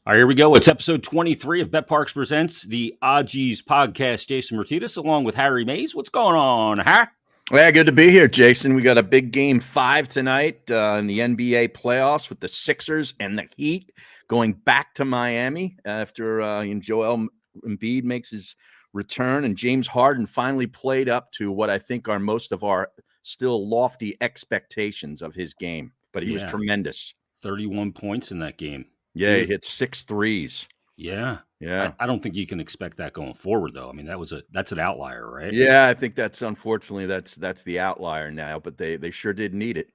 All right, here we go. It's episode 23 of Bet Parks Presents the Odgies podcast. Jason Myrtetus along with Harry Mays. What's going on, huh? Yeah, good to be here, Jason. We got a big game 5 tonight in the NBA playoffs with the Sixers and the Heat going back to Miami after Joel Embiid makes his return and James Harden finally played up to what I think are most of our still lofty expectations of his game. But he was tremendous. 31 points in that game. Yeah, he hit 6 threes. Yeah. I don't think you can expect that going forward, though. I mean, that's an outlier, right? Yeah, I think that's unfortunately that's the outlier now, but they sure did need it.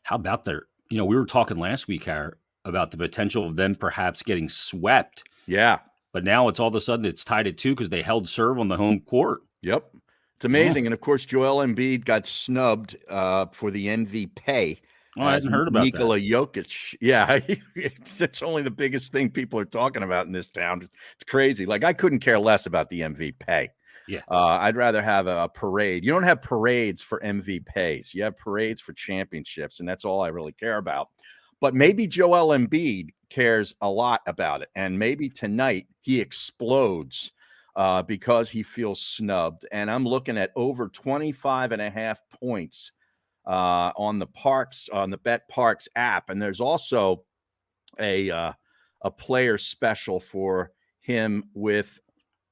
How about their, we were talking last week, Harry, about the potential of them perhaps getting swept. Yeah. But now it's all of a sudden it's tied at 2 because they held serve on the home court. Yep. It's amazing. Yeah. And of course, Joel Embiid got snubbed for the MVP. Oh, I hadn't heard about Nikola Jokic. Yeah, it's only the biggest thing people are talking about in this town. It's crazy. Like, I couldn't care less about the MVP. Yeah. I'd rather have a parade. You don't have parades for MVPs. You have parades for championships, and that's all I really care about. But maybe Joel Embiid cares a lot about it, and maybe tonight he explodes because he feels snubbed. And I'm looking at over 25.5 points on the Bet Parks app, and there's also a player special for him with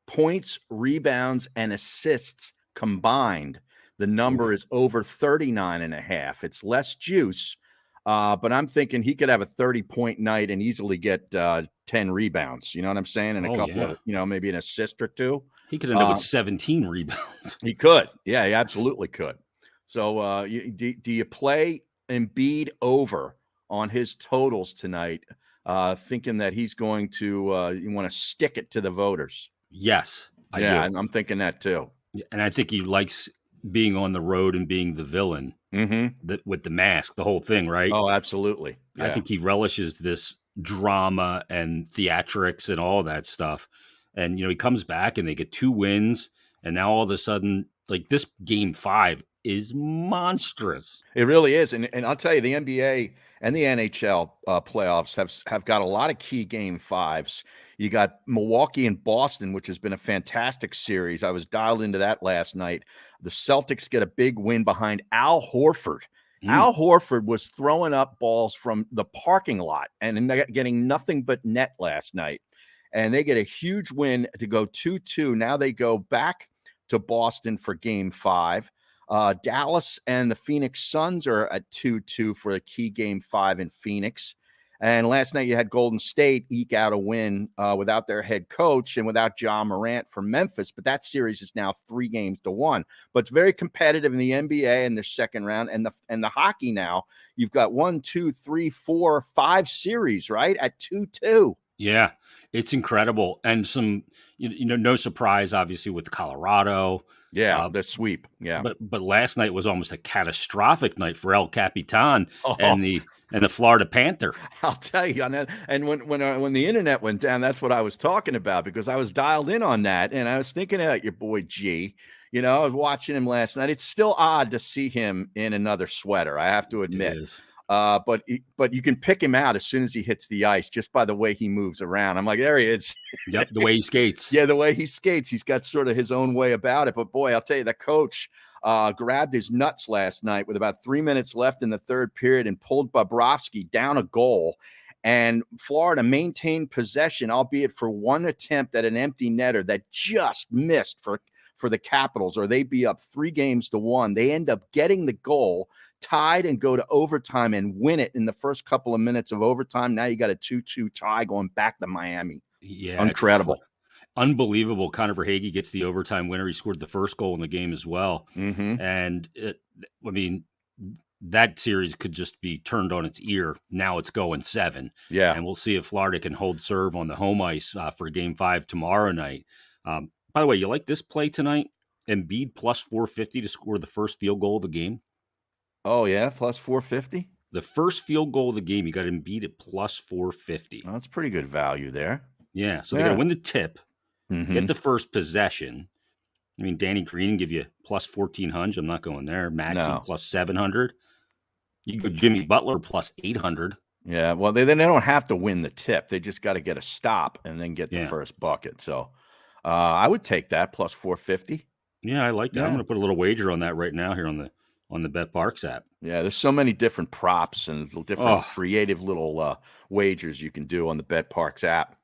points, rebounds, and assists combined. The number is over 39.5. It's less juice, but I'm thinking he could have a 30-point night and easily get 10 rebounds. You know what I'm saying? And a couple of, maybe an assist or two. He could end up with 17 rebounds. He could. Yeah, he absolutely could. So do you play Embiid over on his totals tonight, thinking that he's going to you want to stick it to the voters? Yes. I do. I'm thinking that too. And I think he likes being on the road and being the villain with the mask, the whole thing, right? Oh, absolutely. Yeah. I think he relishes this drama and theatrics and all that stuff. And, he comes back and they get 2 wins. And now all of a sudden, like, this game 5 is monstrous. It really is. And I'll tell you, the NBA and the NHL playoffs have got a lot of key game 5s. You got Milwaukee and Boston, which has been a fantastic series. I was dialed into that last night. The Celtics get a big win behind Al Horford. Al Horford was throwing up balls from the parking lot and getting nothing but net last night. And they get a huge win to go 2-2. Now they go back to Boston for game 5. Dallas and the Phoenix Suns are at 2-2 for a key game 5 in Phoenix. And last night you had Golden State eke out a win without their head coach and without John Morant for Memphis. But that series is now 3-1. But it's very competitive in the NBA in the second round. And the hockey now, you've got 1, 2, 3, 4, 5 series, right, at 2-2. Yeah, it's incredible. And some, no surprise, obviously, with Colorado. Yeah, the sweep. Yeah, but last night was almost a catastrophic night for El Capitan and the Florida Panther. I'll tell you on that. And when the internet went down, that's what I was talking about because I was dialed in on that, and I was thinking about your boy G. I was watching him last night. It's still odd to see him in another sweater. I have to admit. It is. But you can pick him out as soon as he hits the ice just by the way he moves around. I'm like, there he is. Yep, the way he skates. Yeah, the way he skates. He's got sort of his own way about it. But, boy, I'll tell you, the coach grabbed his nuts last night with about 3 minutes left in the third period and pulled Bobrovsky down a goal. And Florida maintained possession, albeit for one attempt at an empty netter that just missed for the Capitals, or they'd be up 3-1. They end up getting the goal, tied, and go to overtime and win it in the first couple of minutes of overtime. Now you got a 2-2 tie going back to Miami. Yeah, incredible. Unbelievable. Connor Verhaeghe gets the overtime winner. He scored the first goal in the game as well. Mm-hmm. And that series could just be turned on its ear. Now it's going 7. Yeah. And we'll see if Florida can hold serve on the home ice for game 5 tomorrow night. By the way, you like this play tonight? Embiid plus 450 to score the first field goal of the game. Oh, yeah? Plus 450? The first field goal of the game, you got Embiid at plus 450. Oh, that's pretty good value there. Yeah, so they're going to win the tip, get the first possession. I mean, Danny Green give you plus 1,400. I'm not going there. Maxey plus 700. You go Jimmy Butler plus 800. Yeah, well, they don't have to win the tip. They just got to get a stop and then get the Yeah. first bucket. So, I would take that plus 450. Yeah, I like that. I'm Yeah. gonna put a little wager on that right now here on the BetParks app. Yeah, there's so many different props and different Oh, creative little wagers you can do on the BetParks app.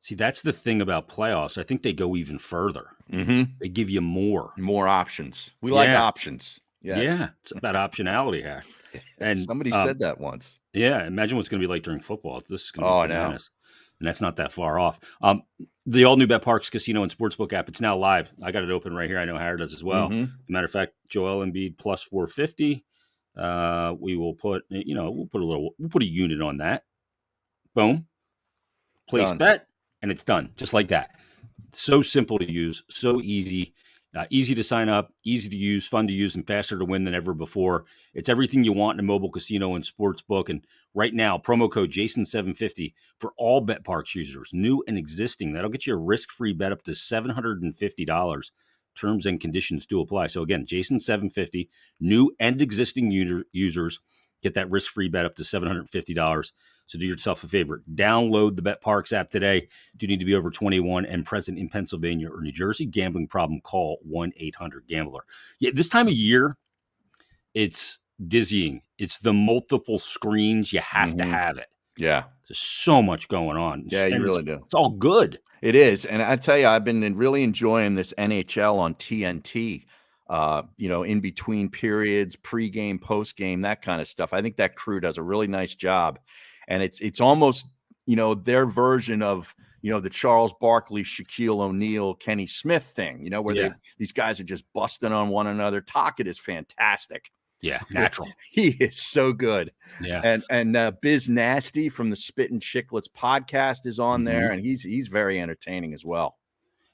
see, that's the thing about playoffs. I think they go even further. Mhm. They give you more. More options. We like Yeah. options. Yes. Yeah. It's about optionality here. And Somebody said that once. yeah, imagine what's gonna be like during football. This is gonna be Oh, I know. bananas. And that's not that far off. The all new BetParks Casino and Sportsbook app, it's now live. I got it open right here. I know Harry does as well. Mhm. Matter of fact, Joel Embiid plus 450. We will put, we'll put a unit on that. Boom. Place Done. bet, and it's done. Just like that. So simple to use, so easy. Easy to sign up, easy to use, fun to use, and faster to win than ever before. It's everything you want in a mobile casino and sports book. And right now, promo code Jason750 for all BetParks users, new and existing. That'll get you a risk-free bet up to $750. Terms and conditions do apply. So again, Jason750, new and existing users get that risk-free bet up to $750. So do yourself a favor. Download the BetParks app today. Do need to be over 21 and present in Pennsylvania or New Jersey. Gambling problem, call 1-800-GAMBLER. Yeah, this time of year, it's dizzying. It's the multiple screens. You have to Mhm. have it. Yeah. There's so much going on. Yeah, you And really do. it's all good. It is, and I tell you, I've been really enjoying this NHL on TNT. In between periods, pregame, postgame, that kind of stuff. I think that crew does a really nice job, and it's almost their version of the Charles Barkley, Shaquille O'Neal, Kenny Smith thing. Where Yeah. these guys are just busting on one another. Tocchet is fantastic. Yeah. Natural. He is so good. Yeah. And Biz Nasty from the Spittin' Chicklets podcast is on there, Mhm. and he's very entertaining as well.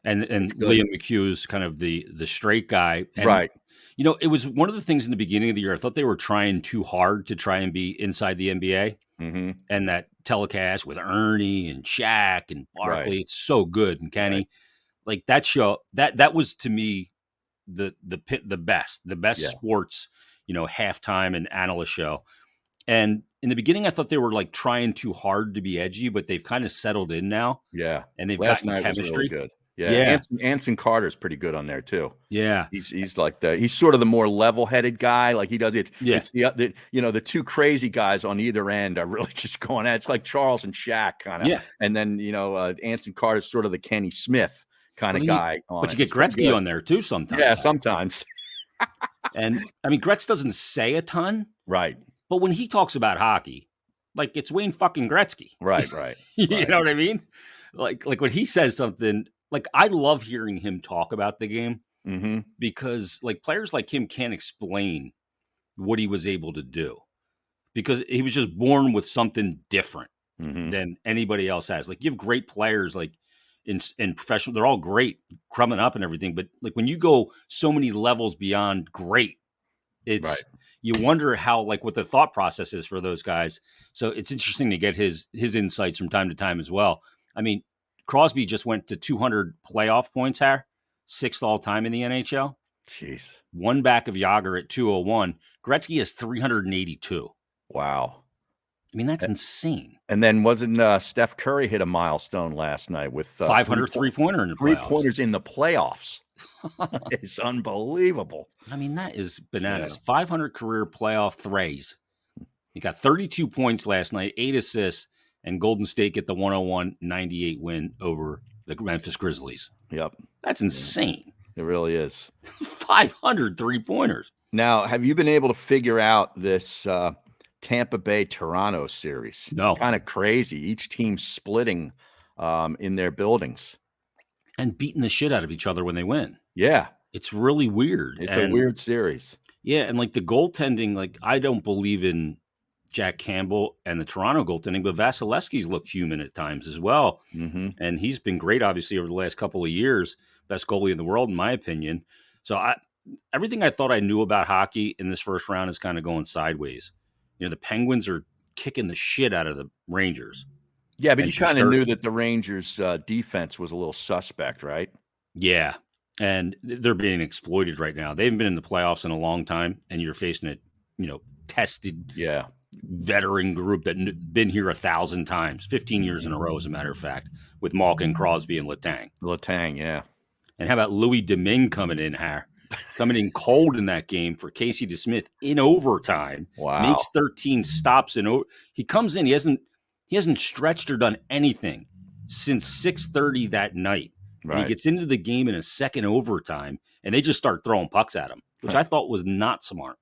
And It's good. Liam McHugh is kind of the straight guy. And Right. it was one of the things in the beginning of the year. I thought they were trying too hard to try and be inside the NBA. Mhm. And that telecast with Ernie and Shaq and Right. Barkley, it's so good. And Kenny, Right. like that show, that was to me the best Yeah. sports, halftime and analyst show. And in the beginning, I thought they were like trying too hard to be edgy, but they've kind of settled in now, Yeah. and they've Last gotten night was really chemistry. good. Yeah. Yeah, Anson Carter's pretty good on there too. yeah, He's like he's sort of the more level-headed guy. Like he does it. yeah, It's the two crazy guys on either end are really just going at it. It's like Charles and Shaq kind of. yeah. And then Anson Carter's sort of the Kenny Smith kind of Well, guy on But it. you get It's pretty Gretzky good. on there too sometimes. Yeah, sometimes. And I mean, Gretz doesn't say a ton, Right. but when he talks about hockey, like it's Wayne fucking Gretzky. Right. You Right. know what I mean? Like when he says something, like I love hearing him talk about the game Mm-hmm. because like players like him can't explain what he was able to do because he was just born with something different Mm-hmm. than anybody else has. Like you have great players like in professional, they're all great coming up and everything, but like when you go so many levels beyond great, it's Right. you wonder how like what the thought process is for those guys. So it's interesting to get his insights from time to time as well. I mean, Crosby just went to 200 playoff points here, sixth all time in the NHL, Jeez. one back of Yager at 201. Gretzky has 382. Wow. I mean, that's insane. And then wasn't Steph Curry hit a milestone last night with 500 three-pointer in the playoffs. 3-pointers in the playoffs? It's unbelievable. I mean, that is bananas. Yeah. 500 career playoff threes. He got 32 points last night, 8 assists, and Golden State get the 101-98 win over the Memphis Grizzlies. Yep. That's insane. It really is. 500 three-pointers. Now, have you been able to figure out this Tampa Bay Toronto series? No. Kind of crazy. Each team splitting in their buildings. And beating the shit out of each other when they win. Yeah. It's really weird. It's a weird series. Yeah, and like the goaltending, like I don't believe in Jack Campbell and the Toronto goaltending, but Vasilevsky's looked human at times as well. Mm-hmm. And he's been great, obviously, over the last couple of years. Best goalie in the world, in my opinion. So everything I thought I knew about hockey in this first round is kind of going sideways. The Penguins are kicking the shit out of the Rangers. Yeah, but And you kind of Shesterkin. knew that the Rangers' defense was a little suspect, right? Yeah. And they're being exploited right now. They haven't been in the playoffs in a long time, and you're facing a, tested Yeah. veteran group that been here 1,000 times, 15 years in a row, as a matter of fact, with Malkin, Crosby, and Letang. Letang, yeah. And how about Louis Domingue coming in cold in that game for Casey DeSmith in overtime? Wow. Makes 13 stops he comes in. He hasn't stretched or done anything since 6:30 that night. Right. And he gets into the game in a second overtime, and they just start throwing pucks at him, which I thought was not smart.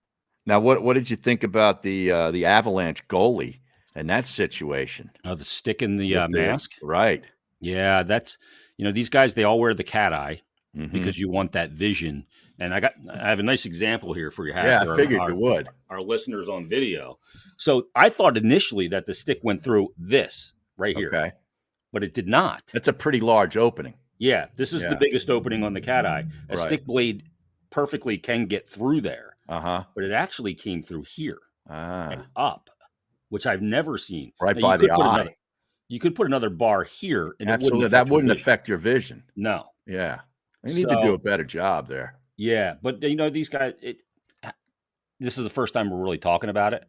Now, what did you think about the Avalanche goalie in that situation? The stick in the mask, right? Yeah, that's these guys, they all wear the cat eye because you want that vision. And I have a nice example here for you. Yeah, I figured you would. Our listeners on video. So I thought initially that the stick went through this right here, okay, but it did not. That's a pretty large opening. Yeah, this is the biggest opening on the cat eye. A stick blade perfectly can get through there. But it actually came through here and up, which I've never seen. Right now, by the eye. You could put another bar here, and absolutely that wouldn't affect your vision. No. Yeah, they need to do a better job there. Yeah, but these guys. This is the first time we're really talking about it.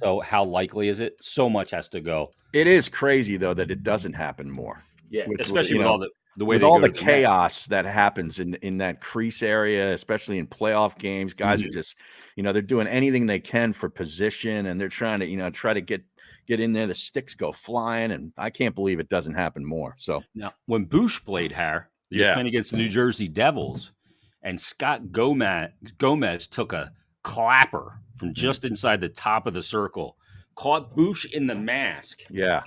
So how likely is it? So much has to go. It is crazy though that it doesn't happen more. Yeah, especially with all the way with all the chaos that happens in that crease area, especially in playoff games. Guys are just, they're doing anything they can for position, and they're trying to, try to get in there. The sticks go flying, and I can't believe it doesn't happen more. So now, when Bush played he was playing against the New Jersey Devils, and Scott Gomez took a clapper from just inside the top of the circle, caught Bush in the mask. Yeah,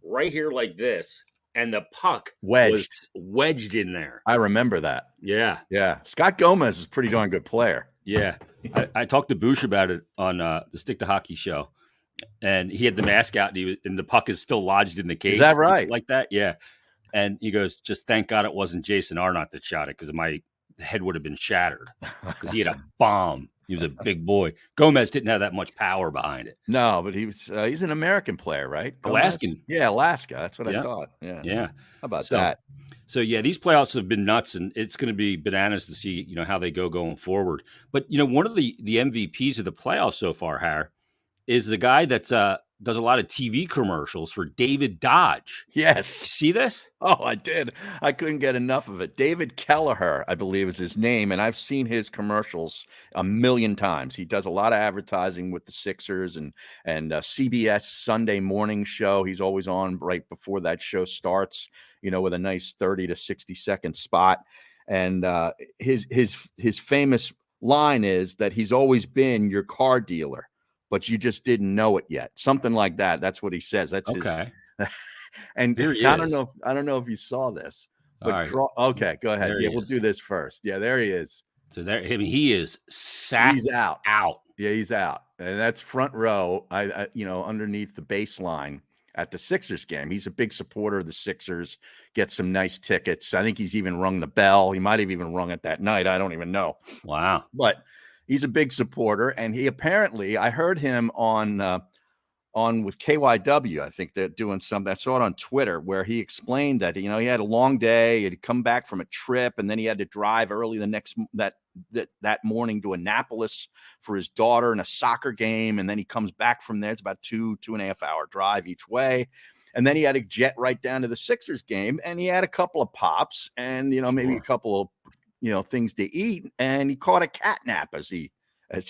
right here like this. And the puck was wedged in there. I remember that. Yeah. Yeah. Scott Gomez is a pretty darn good player. Yeah. I talked to Bush about it on the Stick to Hockey show. And he had the mask out, and the puck is still lodged in the cage. Is that right? Like that? Yeah. And he goes, just thank God it wasn't Jason Arnott that shot it, because my head would have been shattered, because he had a bomb. He was a big boy. Gomez didn't have that much power behind it. No, but he's an American player, right? Alaskan. Yeah, Alaska. That's what I thought. Yeah. Yeah. How about that? So yeah, these playoffs have been nuts, and it's going to be bananas to see, how they go going forward. But one of the MVPs of the playoffs so far, Har, is the guy that's does a lot of TV commercials for David Dodge. Yes. See this? Oh, I did. I couldn't get enough of it. David Kelleher, I believe, is his name, and I've seen his commercials a million times. He does a lot of advertising with the Sixers and CBS Sunday morning show. He's always on right before that show starts, with a nice 30 to 60-second spot. And his famous line is that he's always been your car dealer, but you just didn't know it yet. Something like that. That's what he says. That's okay. And I don't know if you saw this. But right. Okay, go ahead. We'll do this first. Yeah, there he is. So he is sacked. He's out. Yeah, he's out. And that's front row. I underneath the baseline at the Sixers game. He's a big supporter of the Sixers. Gets some nice tickets. I think he's even rung the bell. He might have even rung it that night. I don't even know. Wow. But he's a big supporter, and he apparently, I heard him on with KYW. I think they're doing something. I saw it on Twitter where he explained that he had a long day. He'd come back from a trip, and then he had to drive early that morning to Annapolis for his daughter in a soccer game, and then he comes back from there. It's about 2.5 hour drive each way. And then he had to jet right down to the Sixers game, and he had a couple of pops and maybe a couple of things to eat, and he caught a cat nap, as he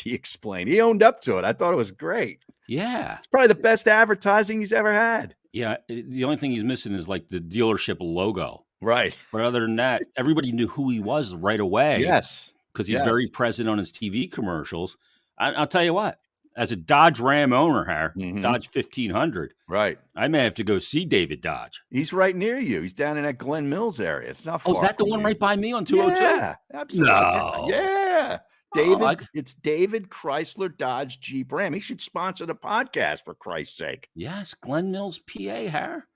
explained. He owned up to it. I thought it was great. Yeah. It's probably the best advertising he's ever had. Yeah. The only thing he's missing is like the dealership logo. Right. But other than that, everybody knew who he was right away. Yes. Because he's very present on his TV commercials. I'll tell you what, as a Dodge Ram owner here, Dodge 1500. Right. I may have to go see David Dodge. He's right near you. He's down in that Glen Mills area. It's not far. Oh, is that the one right by me on 202? Yeah, absolutely. No. Yeah. David, it's David Chrysler Dodge Jeep Ram. He should sponsor the podcast, for Christ's sake. Yes, Glen Mills, PA, Har.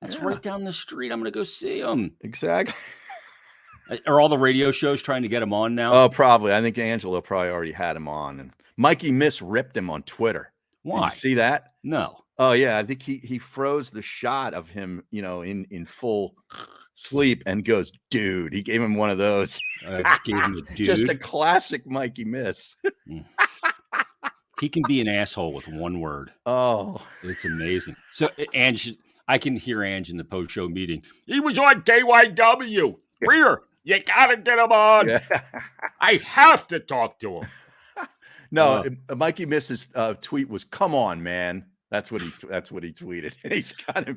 That's right down the street. I'm going to go see him. Exactly. Are all the radio shows trying to get him on now? Oh, probably. I think Angelo probably already had him on. And Mikey Miss ripped him on Twitter. Why? Did you see that? No. Oh, yeah. I think he froze the shot of him, in full sleep and goes, dude. He gave him one of those. Just gave him a dude. Just a classic Mikey Miss. He can be an asshole with one word. Oh, It's amazing. So Ange, I can hear Ange in the post-show meeting. He was on KYW. Rear, you gotta get him on. yeah. I have to talk to him. No, Mikey Miss's tweet was, "Come on, man." That's what he tweeted. And he's kind of.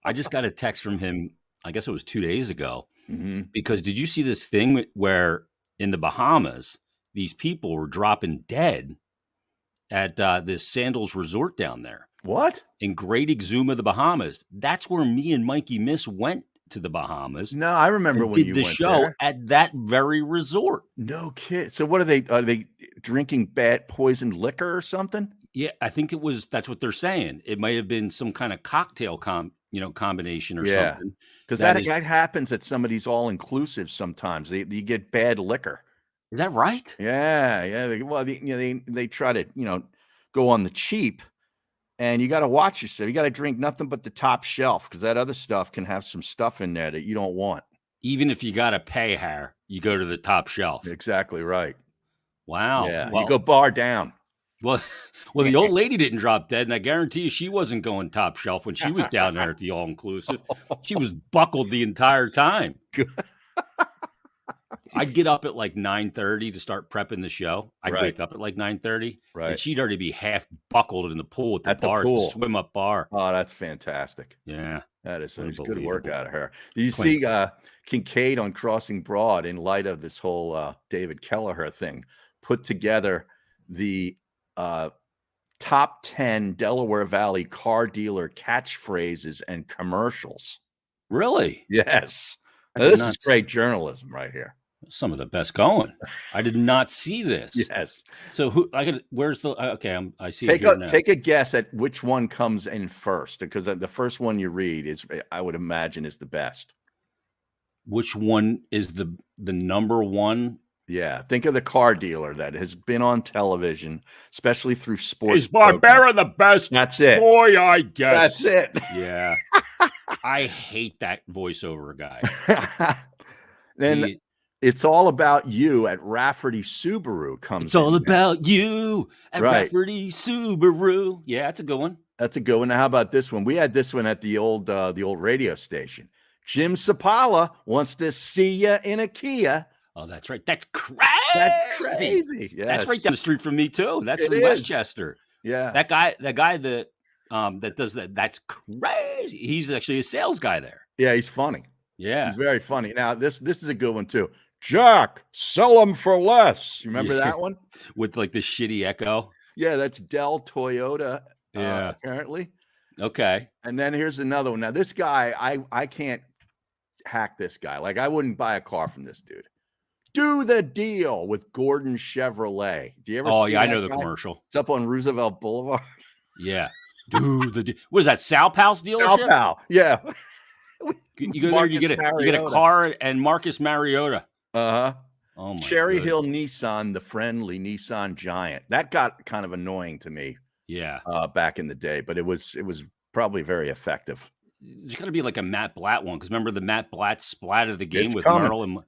I just got a text from him. I guess it was 2 days ago. Mm-hmm. Because did you see this thing where in the Bahamas these people were dropping dead at this Sandals Resort down there? What? In Great Exuma, the Bahamas. That's where me and Mikey Miss went to the Bahamas. No, I remember when you did the went show there. at that very resort. No kid. So what are they drinking bad poisoned liquor or something? Yeah, I think that's what they're saying. It might have been some kind of cocktail combination or something. Because that happens at some of these all inclusive sometimes. You get bad liquor. Is that right? Yeah. They try to go on the cheap, and you got to watch yourself. You got to drink nothing but the top shelf, because that other stuff can have some stuff in there that you don't want. Even if you got to pay, you go to the top shelf. Exactly right. Wow. Yeah, you go bar down. Well, the old lady didn't drop dead, and I guarantee you she wasn't going top shelf when she was down there at the all-inclusive. She was buckled the entire time. I'd get up at like 9:30 to start prepping the show. I'd wake up at like 9:30, and she'd already be half buckled in the pool at the pool. Swim-up bar. Oh, that's fantastic. Yeah. That is good work out of her. Did you see Kincaid on Crossing Broad, in light of this whole David Kelleher thing, put together the top 10 Delaware Valley car dealer catchphrases and commercials? Really? Yes. Now, this is great journalism right here. Some of the best going. I did not see this. Yes. So where's the? Okay, I see. Take a guess at which one comes in first, because the first one you read I would imagine, is the best. Which one is the number one? Yeah, think of the car dealer that has been on television, especially through sports. Is Barbera the best? That's it. Boy, I guess. That's it. Yeah. I hate that voiceover guy. Then It's All About You at Rafferty Subaru comes. It's all about you at Rafferty Subaru. Yeah, that's a good one. That's a good one. Now, how about this one? We had this one at the old radio station. Jim Sapala wants to see you in a Kia. Oh, that's right. That's crazy. That's crazy. Yes. That's right down the street from me too. That's in Westchester. Yeah. That guy that does that. That's crazy. He's actually a sales guy there. Yeah, he's funny. Yeah, he's very funny. Now, this is a good one too. Jack, sell them for less. You remember that one? With like the shitty echo? Yeah, that's Dell Toyota, apparently. Okay. And then here's another one. Now, this guy, I can't hack this guy. Like, I wouldn't buy a car from this dude. Do the deal with Gordon Chevrolet. Do you ever see I know the commercial. It's up on Roosevelt Boulevard. Yeah. Do the deal. Was that Sal Pal's dealership? Sal Pal, yeah. You go there, you get a car and Marcus Mariota. Uh-huh. Oh my Cherry Hill Nissan, the friendly Nissan Giant. That got kind of annoying to me. Yeah. Back in the day, but it was probably very effective. There's got to be like a Matt Blatt one, because remember the Matt Blatt splat of the game with Merle and.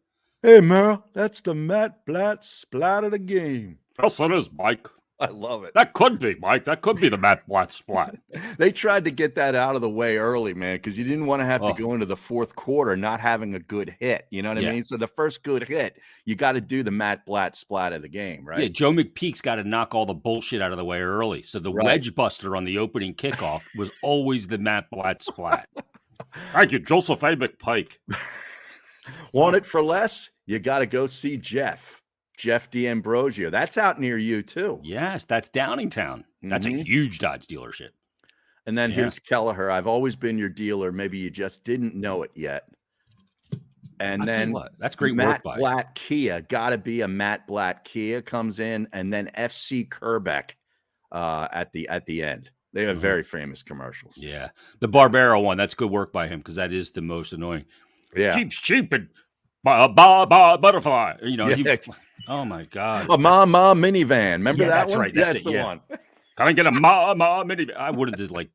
Hey, Merle, that's the Matt Blatt splat of the game. Yes, it is, Mike. I love it. That could be, Mike. That could be the Matt Blatt splat. They tried to get that out of the way early, man, because you didn't want to have to go into the fourth quarter not having a good hit. You know what I mean? So the first good hit, you got to do the Matt Blatt splat of the game, right? Yeah, Joe McPeak's got to knock all the bullshit out of the way early. So the wedge buster on the opening kickoff was always the Matt Blatt splat. Thank you, Joseph A. McPike. Want it for less? You got to go see Jeff D'Ambrosio. That's out near you too. Yes, that's Downingtown. That's a huge Dodge dealership. And then here's Kelleher. I've always been your dealer. Maybe you just didn't know it yet. And I'll then that's great Matt work by Blatt Kia. Got to be a Matt Blatt Kia comes in, and then FC Kerbeck at the end. They have very famous commercials. Yeah, the Barbera one. That's good work by him, because that is the most annoying. Yeah, cheap's cheap and butterfly. You know. Oh my God. A Ma minivan. Remember that that's one? Right. That's the one. Can I get a Ma minivan? I would have just like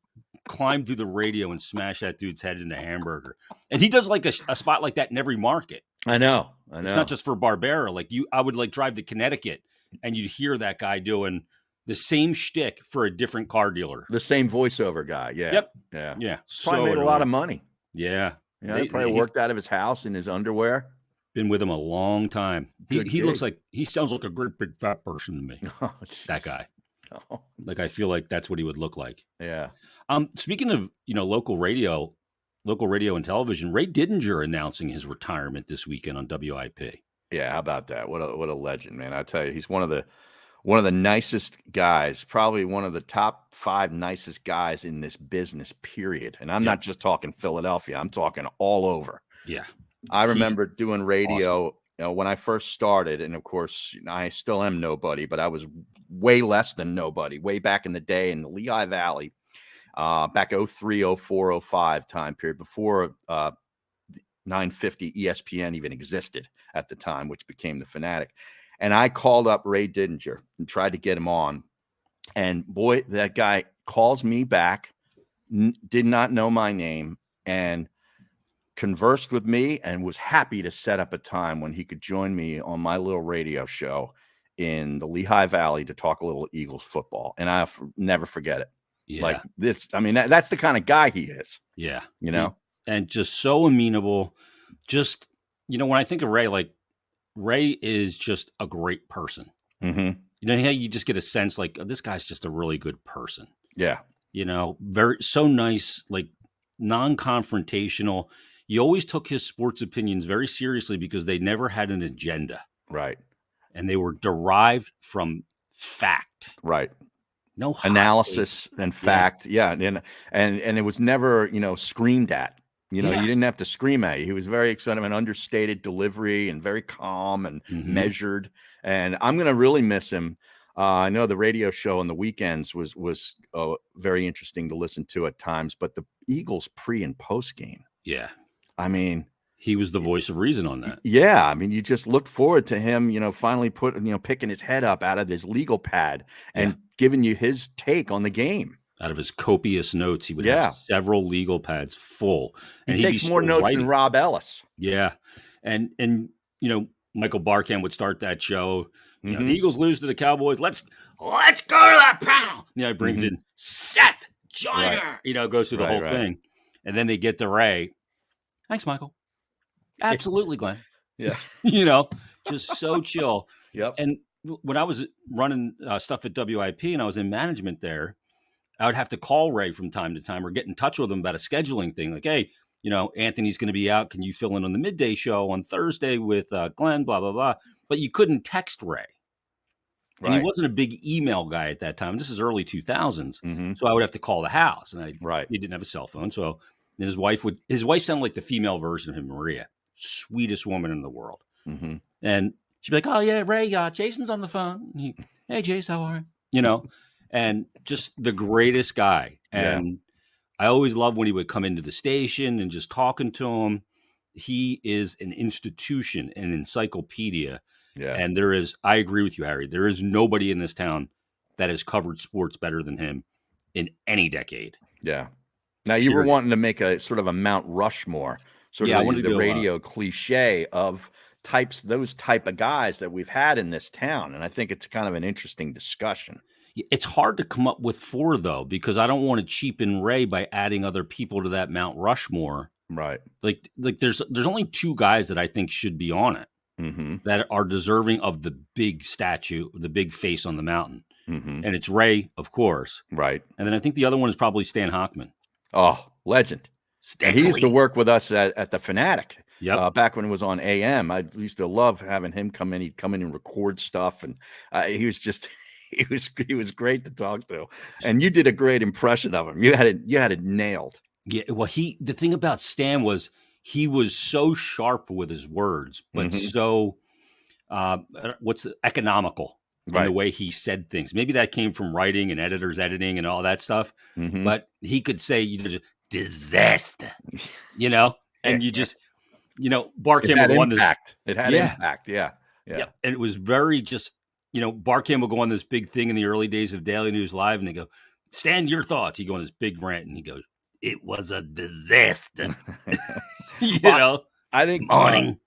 climbed through the radio and smashed that dude's head into a hamburger. And he does like a spot like that in every market. I know. It's not just for Barbera. Like I would like drive to Connecticut and you'd hear that guy doing the same shtick for a different car dealer. The same voiceover guy. Yeah. Yep. Yeah. Yeah. Probably made a lot of money. Yeah. You know, he probably worked out of his house in his underwear. Been with him a long time. He looks like, he sounds like a great big fat person to me. Oh, that guy. Oh. Like, I feel like that's what he would look like. Yeah. Speaking of, local radio and television, Ray Didinger announcing his retirement this weekend on WIP. Yeah, how about that? What a legend, man! I tell you, he's one of the nicest guys, probably one of the top 5 nicest guys in this business, period. And I'm not just talking Philadelphia; I'm talking all over. Yeah, I remember doing radio. Awesome. When I first started, and of course, I still am nobody, but I was way less than nobody way back in the day in the Lehigh Valley, back 03, 04, 05 time period before 950 ESPN even existed at the time, which became the Fanatic. And I called up Ray Didinger and tried to get him on. And boy, that guy calls me back, did not know my name, and conversed with me and was happy to set up a time when he could join me on my little radio show in the Lehigh Valley to talk a little Eagles football. And I'll never forget it. Yeah. Like this, I mean, that's the kind of guy he is. Yeah. And just so amenable. Just, when I think of Ray, like, Ray is just a great person. Mm-hmm. How you just get a sense like, oh, this guy's just a really good person. Yeah. So nice, like non-confrontational. You always took his sports opinions very seriously because they never had an agenda. Right. And they were derived from fact. Right. No analysis and fact. Yeah. And it was never, screamed at. You didn't have to scream at you. He was very excited, an understated delivery and very calm and measured. And I'm going to really miss him. I know the radio show on the weekends was very interesting to listen to at times, but the Eagles pre and post game. Yeah. I mean, he was the voice of reason on that. Yeah. I mean, you just looked forward to him, finally picking his head up out of his legal pad and giving you his take on the game. Out of his copious notes, he would have several legal pads full. And he takes more notes than Rob Ellis. Yeah. And Michael Barkan would start that show. The Eagles lose to the Cowboys. Let's go to that panel. He brings in Seth Joyner. Goes through the whole thing. And then they get to Ray. Thanks, Michael. Absolutely, Glenn. Yeah. Just so chill. Yep. And when I was running stuff at WIP and I was in management there, I would have to call Ray from time to time or get in touch with him about a scheduling thing. Like, hey, Anthony's going to be out. Can you fill in on the midday show on Thursday with Glenn, blah, blah, blah. But you couldn't text Ray. And he wasn't a big email guy at that time. This is early 2000s. So I would have to call the house. And he didn't have a cell phone. So his wife sounded like the female version of him, Maria. Sweetest woman in the world. And she'd be like, oh, yeah, Ray, Jason's on the phone. Hey, Jace, how are you? And just the greatest guy. And I always loved when he would come into the station and just talking to him. He is an institution, an encyclopedia. Yeah. And I agree with you, Harry. There is nobody in this town that has covered sports better than him in any decade. Yeah. Now you were wanting to make a sort of a Mount Rushmore, sort of the radio cliche of those type of guys that we've had in this town. And I think it's kind of an interesting discussion. It's hard to come up with 4 though, because I don't want to cheapen Ray by adding other people to that Mount Rushmore. Right. Like there's only 2 guys that I think should be on it that are deserving of the big statue, the big face on the mountain. And it's Ray, of course. Right. And then I think the other one is probably Stan Hochman. Oh, legend. And he used to work with us at the Fanatic. Yep. Back when it was on AM. I used to love having him come in. He'd come in and record stuff. And he was just... He was great to talk to, and you did a great impression of him. You had it nailed. Yeah. Well, the thing about Stan was he was so sharp with his words, but so economical in the way he said things. Maybe that came from writing and editors editing and all that stuff. But he could say disaster, and you just Barkham would go on this. It had impact. Yeah. And it was very just. Barkham will go on this big thing in the early days of Daily News Live, and they go, Stan, your thoughts. He go on this big rant, and he goes, it was a disaster. I think morning.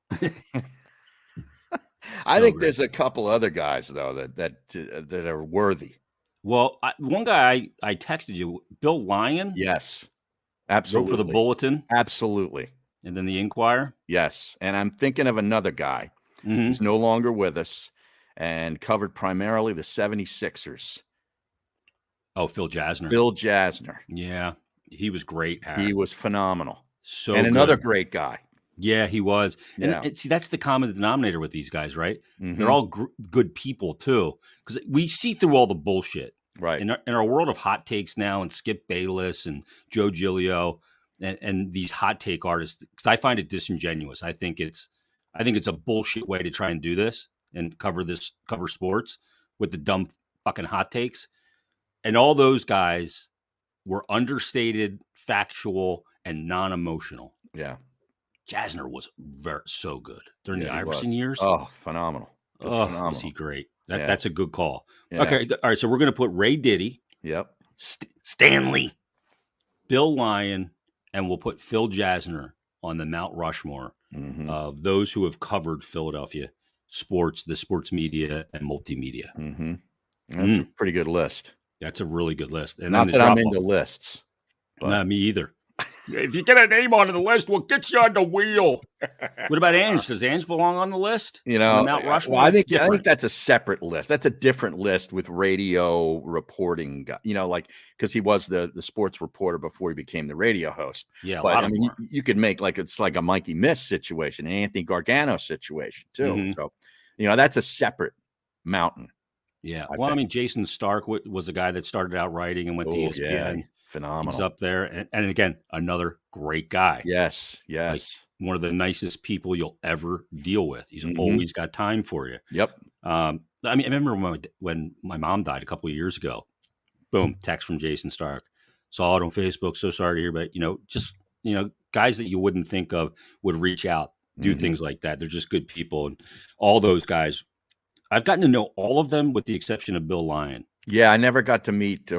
I So think great. there's a couple other guys though that are worthy. Well, one guy I texted you, Bill Lyon, Yes, wrote for the absolutely, Bulletin absolutely. and then the Inquirer. Yes, and I'm thinking of another guy Mm-hmm. who's no longer with us and covered primarily the 76ers, Oh, Phil Jasner. Phil Jasner. Yeah, he was great, He Har. was phenomenal. So And another good. great guy. Yeah, he was. And, Yeah. and see, that's the common denominator with these guys, right? They're Mhm. all good people too, because we see through all the bullshit Right. in our world of hot takes now, and Skip Bayless and Joe Giglio and these hot take artists. Because I find it disingenuous. I think it's a bullshit way to try and do this and cover sports with the dumb fucking hot takes. And all those guys were understated, factual, and non-emotional. Yeah. Jasner was so good during Yeah, the he Iverson was. years. Oh, phenomenal. Just Oh, was he phenomenal. great? Yeah. That's a good call. Yeah. Okay, all right. So we're gonna put Ray Diddy, Yep. Stanley, Bill Lyon, and we'll put Phil Jasner on the Mount Rushmore Mhm. of those who have covered Philadelphia sports, the sports media, and multimedia. Mhm. That's a pretty good list. That's a really good list. And then Not the that I'm drop into off. lists, but Not me either. If you get a name on the list, we'll get you on the wheel. What about Ange? Does Ange belong on the list? you On the know, Mount well, Rushmore? I That's think different. that's a separate list. That's a different list with radio reporting guy, like because he was the sports reporter before he became the radio host. Yeah, a But lot I of mean, them you, are. you could make it's like a Mikey Miss situation, an Anthony Gargano situation too. Mhm. So, that's a separate mountain, Yeah. I Well, I think. mean, Jason Stark was a guy that started out writing and went to Oh yeah, ESPN. He's phenomenal. up there. And again, another great guy. Yes, Like yes. one of the nicest people you'll ever deal with. He's Mhm. always got time for you. Yep. I mean, I remember when my mom died a couple of years ago. Boom, text from Jason Stark. Saw it on Facebook. So sorry to hear, but just guys that you wouldn't think of would reach out, do Mhm. things like that. They're just good people, and all those guys. I've gotten to know all of them with the exception of Bill Lyon. Yeah, I never got to meet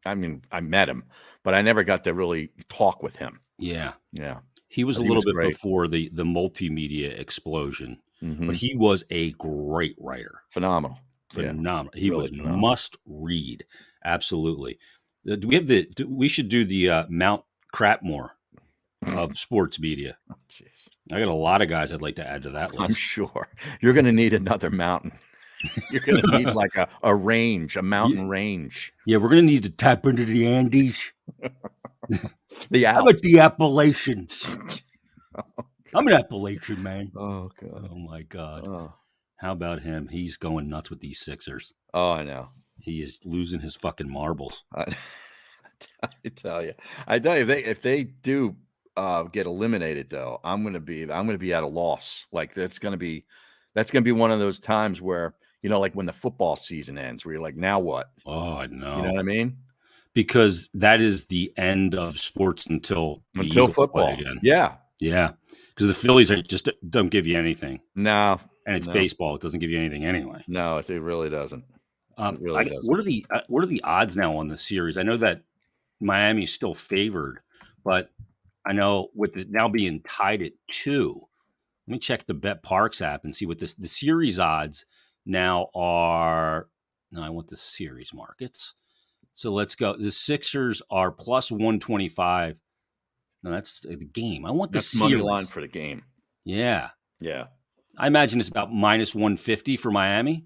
I mean, I met him, but I never got to really talk with him. Yeah, Yeah, he was but a he little was bit great. before the multimedia explosion, but Mhm. he was a great writer. Phenomenal. Yeah, Phenomenal. He really was phenomenal. must read. Absolutely. We should do the Mount Crapmore of sports media. Oh, jeez. I got a lot of guys I'd like to add to that I'm list. sure you're gonna need another mountain. You're gonna need like a range, a Yeah, mountain range. yeah, we're gonna need to tap into the Andes. The How Alps. about the Appalachians? I'm an Appalachian man. Oh god. Oh my God. Oh. How about him? He's going nuts with these Sixers. Oh, I know. He is losing his fucking marbles. I, I tell you, if they do get eliminated, though, I'm gonna be at a loss. Like that's gonna be one of those times where like when the football season ends, where you're like, now what? Oh, I You know know. what I mean? Because that is the end of sports until the Until Eagles play football. again. Yeah. Yeah. Because the Phillies just don't give you anything. No. And it's No. baseball. It doesn't give you anything anyway. No, it really doesn't. It really doesn't. What are the odds now on the series? I know that Miami is still favored, but I know with it now being tied at 2. Let me check the Bet Parks app and see what the series odds now are. No, I want the series markets. So let's go. The Sixers are plus 125. No, that's the game. I want the That's money series. line for the game. Yeah. Yeah. I imagine it's about minus 150 for Miami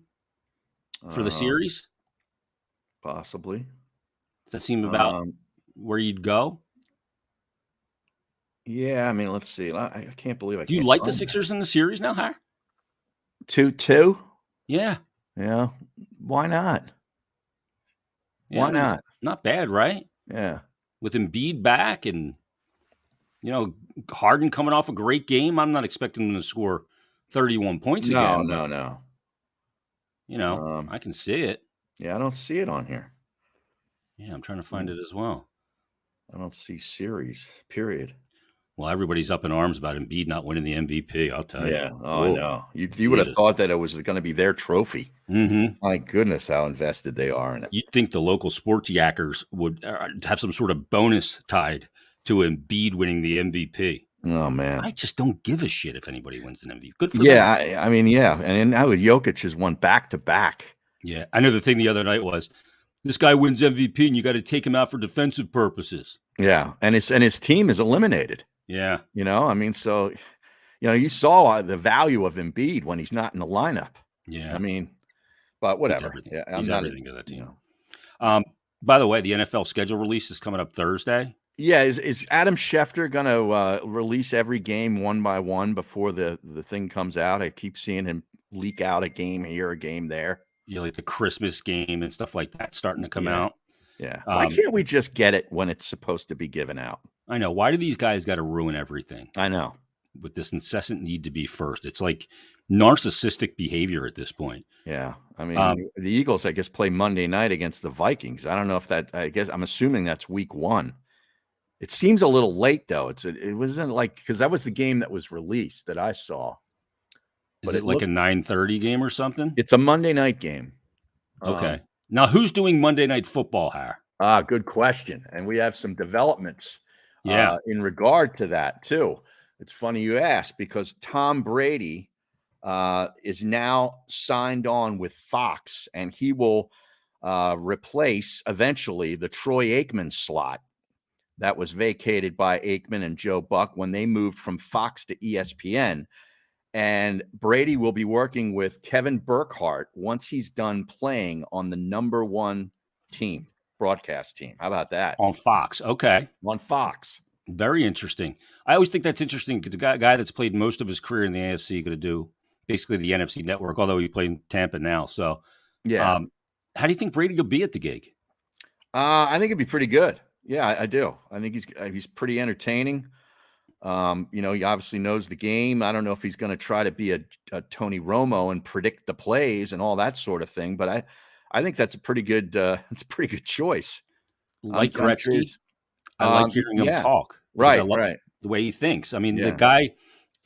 for the series. Possibly. Does that seem about where you'd go? Yeah, I mean, let's see. I can't believe I Do you can't like the find that. Sixers in the series now, Har? 2-2? Yeah. Yeah. Why not? Yeah, Why I mean, it's not? not bad, right? Yeah. With Embiid back and Harden coming off a great game. I'm not expecting him to score 31 points No, again, but no, no. I can see it. Yeah, I don't see it on here. Yeah, I'm trying to find it as well. I don't see series, period. Well, everybody's up in arms about Embiid not winning the MVP, I'll tell you. Yeah. Oh, I know. You would have thought that it was going to be their trophy. Mm-hmm. My goodness, how invested they are in it. You'd think the local sports yackers would have some sort of bonus tied to Embiid winning the MVP. Oh man. I just don't give a shit if anybody wins an MVP. Good for them. Yeah, I mean, yeah, and now with Jokic has won back to back. Yeah, I know the thing the other night was this guy wins MVP and you got to take him out for defensive purposes. Yeah, and his team is eliminated. Yeah, I mean, so you saw the value of Embiid when he's not in the lineup. yeah. I mean, but He's whatever. everything. Yeah, He's I'm not. everything to that team. By the way, the NFL schedule release is coming up Thursday. Yeah, is Adam Schefter going to release every game one by one before the thing comes out? I keep seeing him leak out a game here, a game there. Like the Christmas game and stuff like that starting to come Yeah. out. Yeah. Why can't we just get it when it's supposed to be given out? I know. Why do these guys got to ruin everything I know. with this incessant need to be first? It's like narcissistic behavior at this point. Yeah. I mean, the Eagles, I guess, play Monday night against the Vikings. I don't know if I'm assuming that's week 1. It seems a little late, though. It wasn't because that was the game that was released that I saw. Is it like a 9:30 game or something? It's a Monday night game. Okay. Now, who's doing Monday Night Football, Har? Good question. And we have some developments in regard to that, too. It's funny you ask because Tom Brady is now signed on with Fox, and he will replace eventually the Troy Aikman slot that was vacated by Aikman and Joe Buck when they moved from Fox to ESPN. And Brady will be working with Kevin Burkhardt once he's done playing on the number 1 team, broadcast team. How about that? On Fox. Okay. On Fox. Very interesting. I always think that's interesting because the guy that's played most of his career in the AFC going to do basically the NFC Network, although he played in Tampa now. So, yeah. How do you think Brady will be at the gig? I think it'd be pretty good. Yeah, I do. I think he's pretty entertaining. He obviously knows the game. I don't know if he's going to try to be a Tony Romo and predict the plays and all that sort of thing, but I think that's a pretty good choice. Like Gretzky, I like hearing him talk. Right, I love right. the way he thinks. I mean, the guy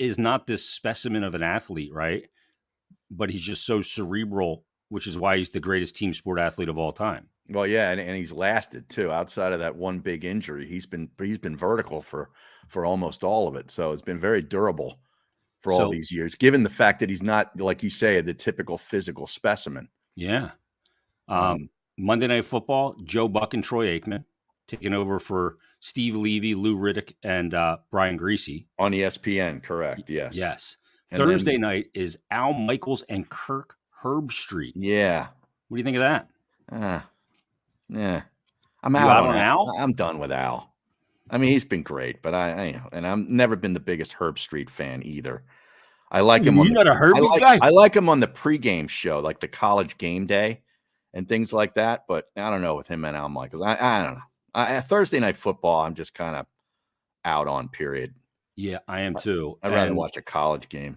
is not this specimen of an athlete, right? But he's just so cerebral, which is why he's the greatest team sport athlete of all time. Well, yeah, and he's lasted too. Outside of that one big injury, he's been vertical for almost all of it. So it's been very durable for all these years, given the fact that he's not, like you say, the typical physical specimen. Yeah. Monday Night Football, Joe Buck and Troy Aikman taking over for Steve Levy, Lou Riddick, and Brian Greasy. On ESPN, correct, yes. Yes. And Thursday night is Al Michaels and Kirk Herbstreit. Yeah. What do you think of that? Yeah. I'm out on Al? I'm done with Al. I mean, he's been great, but and I've never been the biggest Herbstreit fan either. I like him. You're not a Herbie guy? I like him on the pregame show, like the College Game Day and things like that. But I don't know with him and Al Michaels. I don't know. Thursday Night Football, I'm just kind of out on, period. Yeah, I am too. I'd rather watch a college game.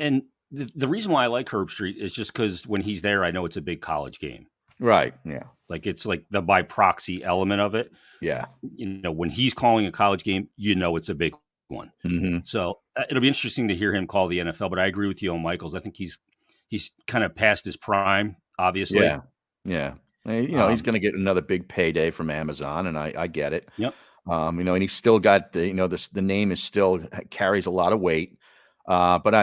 And the reason why I like Herbstreit is just because when he's there, I know it's a big college game. Right. Yeah. Like it's like the by proxy element of it. Yeah. When he's calling a college game, it's a big one. Mm-hmm. So it'll be interesting to hear him call the NFL. But I agree with you on Michaels. I think he's kind of past his prime, obviously. Yeah. Yeah. He's going to get another big payday from Amazon, and I get it. Yep. And he's still got the name is still carries a lot of weight. But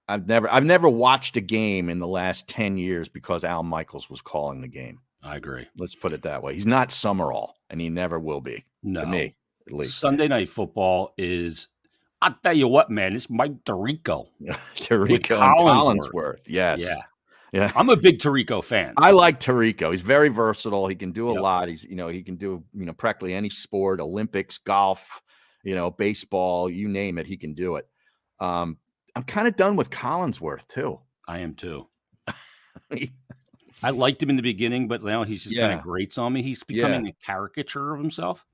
I've never watched a game in the last 10 years because Al Michaels was calling the game. I agree. Let's put it that way. He's not Summerall, and he never will be. No. To me, at least. Sunday Night Football is, I'll tell you what, man, it's Mike Tirico. Tirico and Collinsworth. Yes. Yeah. Yeah. I'm a big Tirico fan. I like Tirico. He's very versatile. He can do a lot. He's, he can do, practically any sport, Olympics, golf, baseball, you name it, he can do it. I'm kind of done with Collinsworth too. I am too. I liked him in the beginning, but now he's just kind of grates on me. He's becoming a caricature of himself.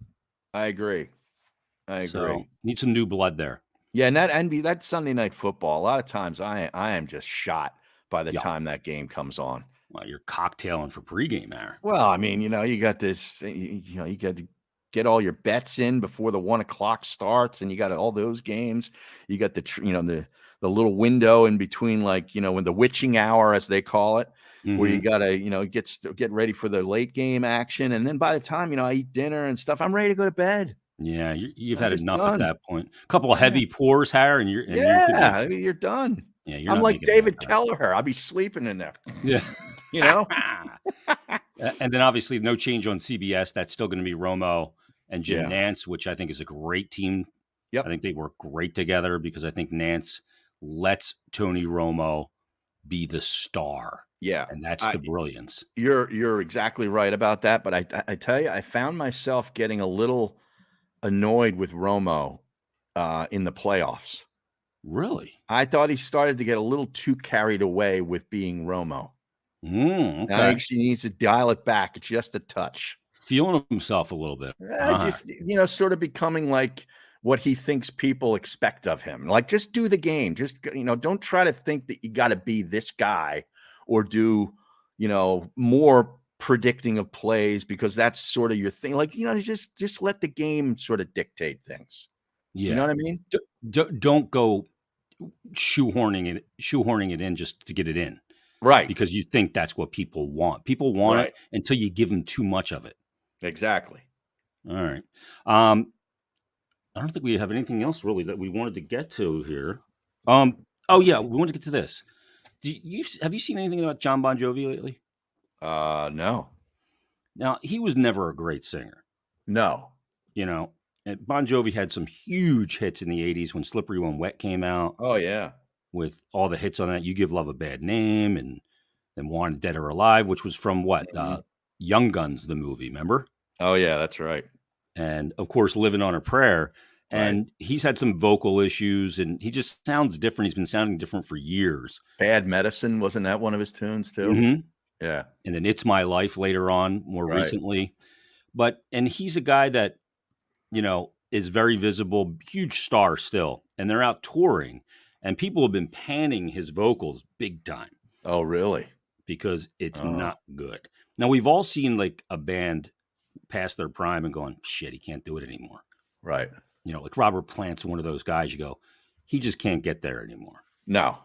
I agree. So, need some new blood there. Yeah, and that Sunday Night Football, a lot of times I am just shot by the time that game comes on. Well, you're cocktailing for pregame there. Well, I mean, you got this, you got to get all your bets in before the 1:00 starts, and you got all those games. You got the little window in between, when the witching hour, as they call it, where you got to, get ready for the late game action. And then by the time, I eat dinner and stuff, I'm ready to go to bed. Yeah, you've I'm had just enough at done. that point. A couple of Yeah. heavy pours, Harry, and you could Yeah, be I mean, you're done. yeah, you're I'm not like making it out, David Harry. Kelleher. I'll be sleeping in there, Yeah. you know? And then obviously no change on CBS. That's still gonna be Romo and Jim Yeah. Nance, which I think is a great team. I Yep. think they work great together because I think Nance lets Tony Romo be the star, Yeah. and that's I the brilliance. You're exactly right about that, but I tell you, I found myself getting a little annoyed with Romo, in the playoffs. Really? I thought he started to get a little too carried away with being Romo. I think Okay. she needs to dial it back just a touch. Feeling himself a little bit. Alright. Just, sort of becoming like what he thinks people expect of him. Like, just do the game. Just, don't try to think that you gotta be this guy or do, more predicting of plays because that's sort of your thing. Like, just let the game sort of dictate things. You know Yeah. what I mean? Don't go shoehorning it in just to get it in Right. because you think that's what people want. People want Right. it until you give them too much of it. Exactly. All right. Um, I don't think we have anything else really that we wanted to get to here. Oh yeah, we want to get to this. Have you seen anything about Jon Bon Jovi lately? No. Now, he was never a great singer, No. you know. And Bon Jovi had some huge hits in the 80s when Slippery When Wet came out Oh, yeah. with all the hits on that. You Give Love a Bad Name and then Wanted Dead or Alive, which was from what? Mhm. Young Guns, the movie, remember? Oh, yeah, that's right. And of course, Living on a Prayer. Right. And he's had some vocal issues and he just sounds different. He's been sounding different for years. Bad Medicine, wasn't that one of his tunes too? Hmm. Yeah. And then It's My Life later on, more Right. recently. And he's a guy that, is very visible, huge star still. And they're out touring and people have been panning his vocals big time Oh, really? because it's Oh, not good. Now, we've all seen like a band past their prime and going, shit, he can't do it anymore. right. Like Robert Plant's one of those guys you go, he just can't get there anymore. No.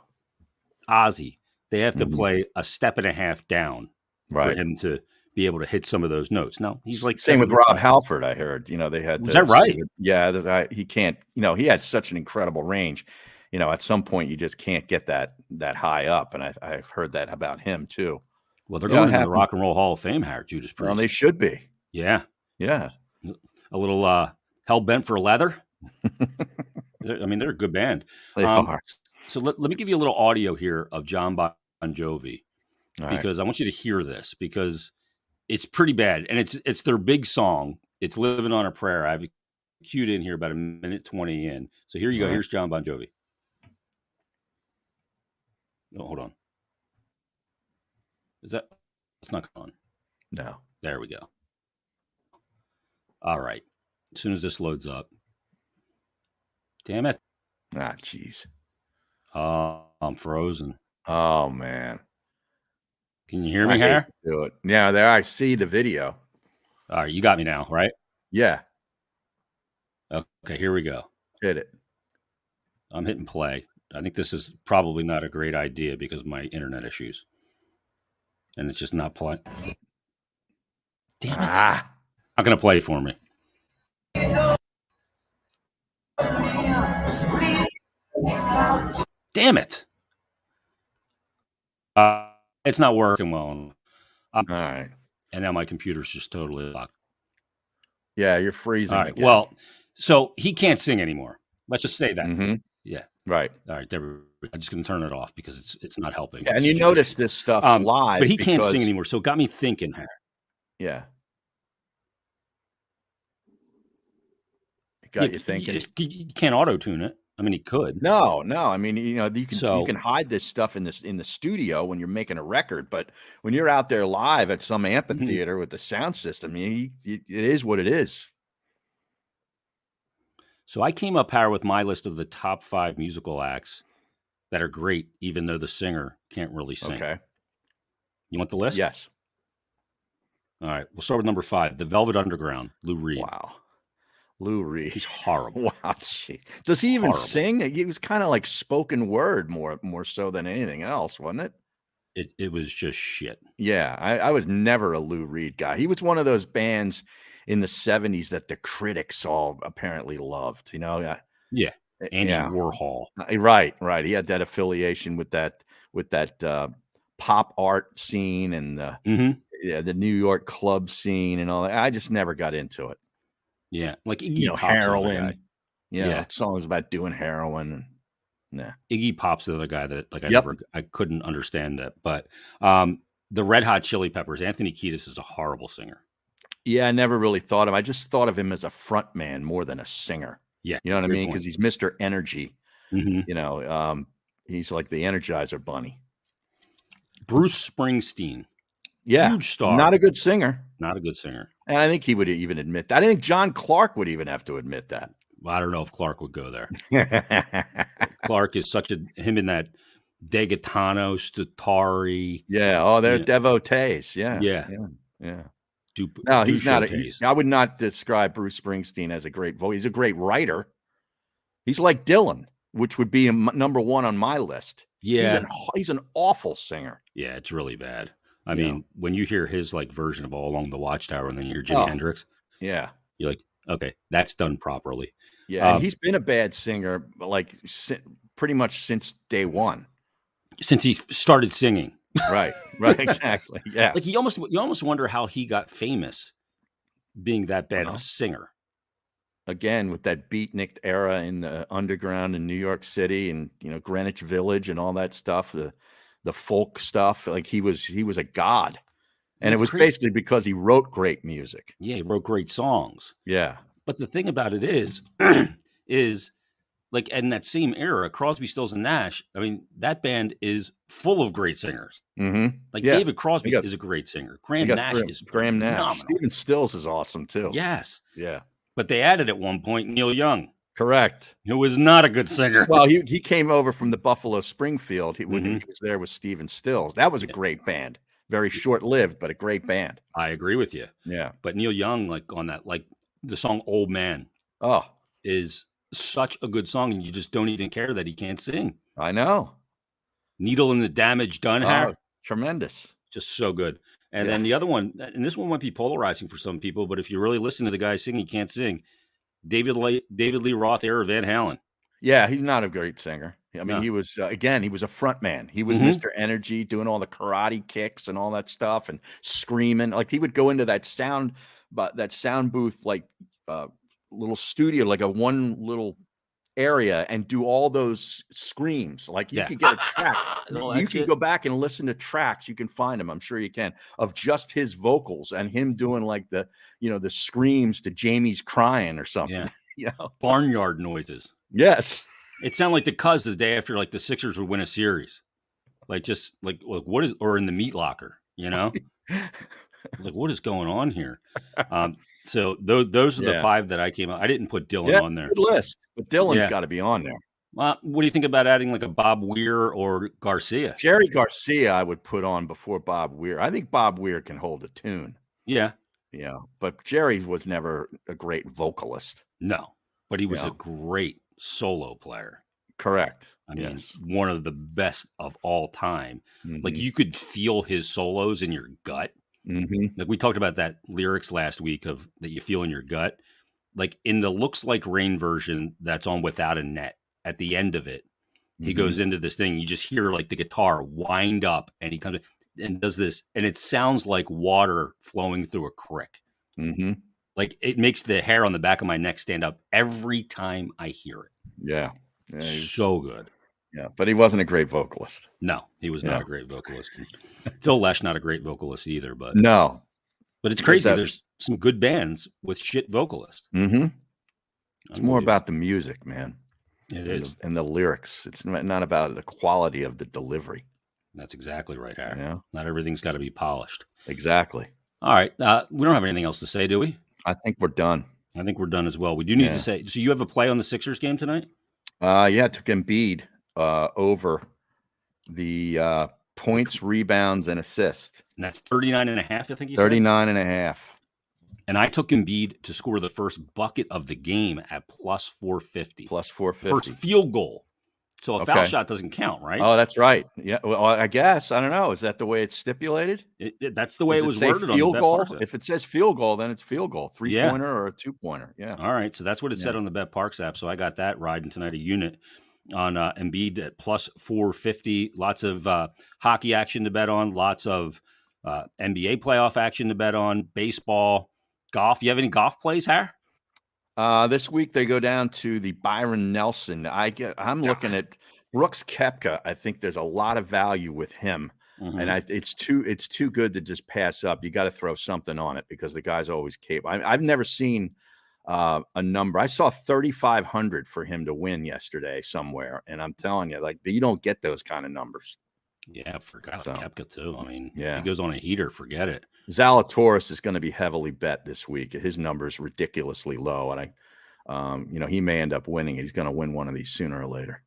Ozzy, they have to Mhm. play a step and a half down for Right. him to be able to hit some of those notes. Now, he's like Same with Rob 75. Halford, I heard, they had Was to that right? yeah, he can't, he had such an incredible range. At some point you just can't get that high up, and I've heard that about him too. Well, they're going It into the happens. Rock and Roll Hall of Fame, Harry, Judas Well, they Priest. should be. Yeah. Yeah. A little hell bent for leather. They're a good band. They Um, are. so let me give you a little audio here of Jon Bon Jovi Alright. because I want you to hear this because it's pretty bad, and it's their big song. It's "Living on a Prayer." I've queued in here about a minute 20 in. So here you go. Alright. Here's Jon Bon Jovi. Oh, hold on. Is that? It's not on. No. There we go. All right. As soon as this loads up, damn it. Ah, jeez. I'm frozen. Oh, man. Can you hear I me, hate Har? to do it. Yeah, there I see the video. All right, you got me now, right? Yeah, Okay, here we go. hit it. I'm hitting play. I think this is probably not a great idea because of my internet issues. And it's just not playing. Damn it. Ah. Not going to play for me. Damn it. It's not working well. Alright. And now my computer's just totally locked. Yeah, you're All freezing right. again. Well, so he can't sing anymore. Let's just say that. Mhm. Yeah. Right. All right. There we go. I'm just going to turn it off because it's not helping. Yeah, the and you notice situation. this stuff But live he can't sing because anymore. So it got me thinking, Harry. yeah. It Yeah, got you thinking. you can't auto tune it. I mean, he could. No, no, I mean, you So can hide this stuff in the studio when you're making a record, but when you're out there live at some mhm. amphitheater with the sound system, it is what it is. So I came up, Howard, with my list of the top 5 musical acts that are great, even though the singer can't really sing. Okay. You want the list? Yes. All right. We'll start with number 5, The Velvet Underground, Lou Reed. Wow. Lou Reed. He's horrible. Wow, gee. Does he even Horrible. sing? He was kind of like spoken word more so than anything else, wasn't it? It was just shit. Yeah, I was never a Lou Reed guy. He was one of those bands. in the 70s that the critics all apparently loved, you know? Yeah. Andy Yeah. Warhol. Right. He had that affiliation with that pop art scene and the New York club scene and all that. I just never got into it. Yeah. Like You Iggy know, Pop's the other guy. heroin. Yeah. Songs about doing heroin. Nah. Iggy Pop's the other guy that like Yep. I couldn't understand that. But the Red Hot Chili Peppers, Anthony Kiedis is a horrible singer. Yeah, I never really thought of him. I just thought of him as a front man more than a singer. Yeah. You know what I great mean? point. Because he's Mr. Energy. Mhm. You know, he's like the Energizer Bunny. Bruce Springsteen. Yeah. Huge star. Not a good singer. Not a good singer. And I think he would even admit that. I think John Clark would even have to admit that. Well, I don't know if Clark would go there. Clark is him in that Degatano, Statari. Yeah. Oh, they're devotees. Yeah. Yeah. No, he's not. I would not describe Bruce Springsteen as a great voice. He's a great writer. He's like Dylan, which would be number one on my list. Yeah. He's an awful singer. Yeah, it's really bad. I mean, when you hear his like version of All Along the Watchtower and then you hear Jimi Hendrix, yeah, you're like, okay, that's done properly. Yeah, and he's been a bad singer like pretty much since day one. Since he started singing. Right, exactly. Yeah. Like you almost wonder how he got famous being that bad of a singer. Again, with that beatnik era in the underground in New York City and, you know, Greenwich Village and all that stuff, the folk stuff, like he was a god. And it was basically because he wrote great music. Yeah, he wrote great songs. Yeah. But the thing about it is like in that same era, Crosby, Stills and Nash, I mean, that band is full of great singers. Mm-hmm. Like David Crosby is a great singer. Graham Nash is phenomenal. Stephen Stills is awesome too. Yes. Yeah. But they added at one point Neil Young. Correct. Who was not a good singer. Well, he came over from the Buffalo Springfield when he was there with Stephen Stills. That was a great band. Very short-lived, but a great band. I agree with you. Yeah. But Neil Young, like on that, like the song Old Man is such a good song, and you just don't even care that he can't sing. I know. Needle in the Damage Done Hair. Tremendous. Just so good. And then the other one, and this one might be polarizing for some people, but if you really listen to the guy sing, he can't sing. David Lee Roth era Van Halen. Yeah, he's not a great singer. I mean, he was again, he was a front man. He was Mr. Energy, doing all the karate kicks and all that stuff, and screaming. Like he would go into that sound booth, like little studio, like a one little area, and do all those screams. Like you could get a track. You can go back and listen to tracks. You can find them. I'm sure you can, of just his vocals and him doing like the screams to Jamie's crying or something. Yeah. Barnyard noises. Yes. It sounded like the Cuz the day after like the Sixers would win a series. Like just like what is, or in the meat locker, you know? Like what is going on here? So those are the five that I came out. I didn't put Dylan on there. Good list, but Dylan's got to be on there. What do you think about adding like a Bob Weir or Garcia? Jerry Garcia, I would put on before Bob Weir. I think Bob Weir can hold a tune. Yeah. Yeah, but Jerry was never a great vocalist. No, but he was a great solo player. Correct. I mean, one of the best of all time. Like you could feel his solos in your gut. Like we talked about that lyrics last week of that you feel in your gut. Like in the Looks Like Rain version that's on Without a Net, at the end of it, he goes into this thing. You just hear like the guitar wind up and he comes and does this. And it sounds like water flowing through a creek. Like it makes the hair on the back of my neck stand up every time I hear it. Yeah. So good. Yeah, but he wasn't a great vocalist. No, he was not a great vocalist. Phil Lesh, not a great vocalist either. But no, but it's crazy. There's some good bands with shit vocalists. It's more about the music, man. It is, and the lyrics. It's not about the quality of the delivery. That's exactly right, Harry. Yeah, not everything's got to be polished. Exactly. All right, we don't have anything else to say, do we? I think we're done. I think we're done as well. We do need to say. So you have a play on the Sixers game tonight? Yeah, it took Embiid over the points, rebounds, and assists. And that's 39.5, I think you said? 39.5. And I took Embiid to score the first bucket of the game at plus 450. Plus 450. First field goal So a foul Okay. shot doesn't count, right? Oh, that's right. Yeah. Well, I guess. I don't know. Is that the way it's stipulated? That's the way Does it it was say worded on the field Bet Parks goal? app. If it says field goal, then it's field goal, Yeah. three-pointer or a two-pointer. Yeah. All right. So that's what it Yeah. said on the Bet Parks app. So I got that riding tonight, a unit on Embiid at plus 450. Lots of hockey action to bet on. Lots of NBA playoff action to bet on. Baseball, golf. You have any golf plays, Har? This week they go down to the Byron Nelson. I'm looking at Brooks Koepka. I think there's a lot of value with him, and it's too good to just pass up. You got to throw something on it because the guy's always capable. I've never seen a number. I saw 3,500 for him to win yesterday somewhere, and I'm telling you, like, you don't get those kind of numbers. Yeah, forgot Koepka too. I mean, yeah, if he goes on a heater, forget it. Zalatoris is going to be heavily bet this week. His number is ridiculously low, and he may end up winning. He's going to win one of these sooner or later.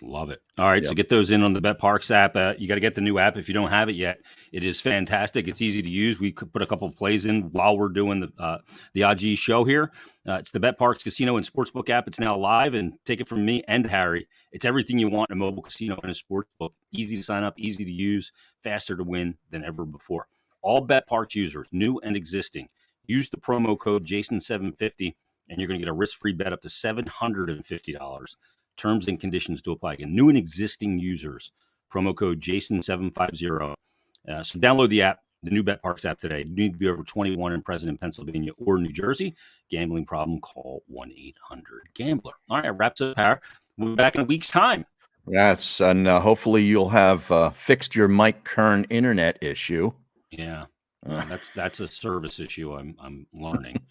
Love it. All right, so get those in on the Bet Parks app. You got to get the new app if you don't have it yet. It is fantastic. It's easy to use. We could put a couple of plays in while we're doing the AG show here. It's the Bet Parks Casino and Sportsbook app. It's now live, and take it from me and Harry. It's everything you want in a mobile casino and a sportsbook. Easy to sign up, easy to use, faster to win than ever before. All Bet Parks users, new and existing, use the promo code Jason750, and you're going to get a risk-free bet up to $750. Terms and conditions to apply. Again, new and existing users, promo code Jason750. So download the app, the new Bet Parks app today. You need to be over 21 and present in Pennsylvania or New Jersey. Gambling problem, call 1-800-GAMBLER. All right, wraps up, Harry. We'll be back in a week's time. Yes, and hopefully you'll have fixed your Mike Kern internet issue. Yeah, that's a service issue I'm learning.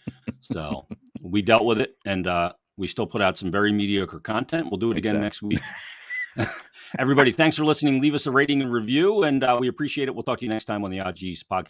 So we dealt with it, and we still put out some very mediocre content. We'll do it again next week. Everybody, thanks for listening. Leave us a rating and review, and we appreciate it. We'll talk to you next time on the Odds podcast.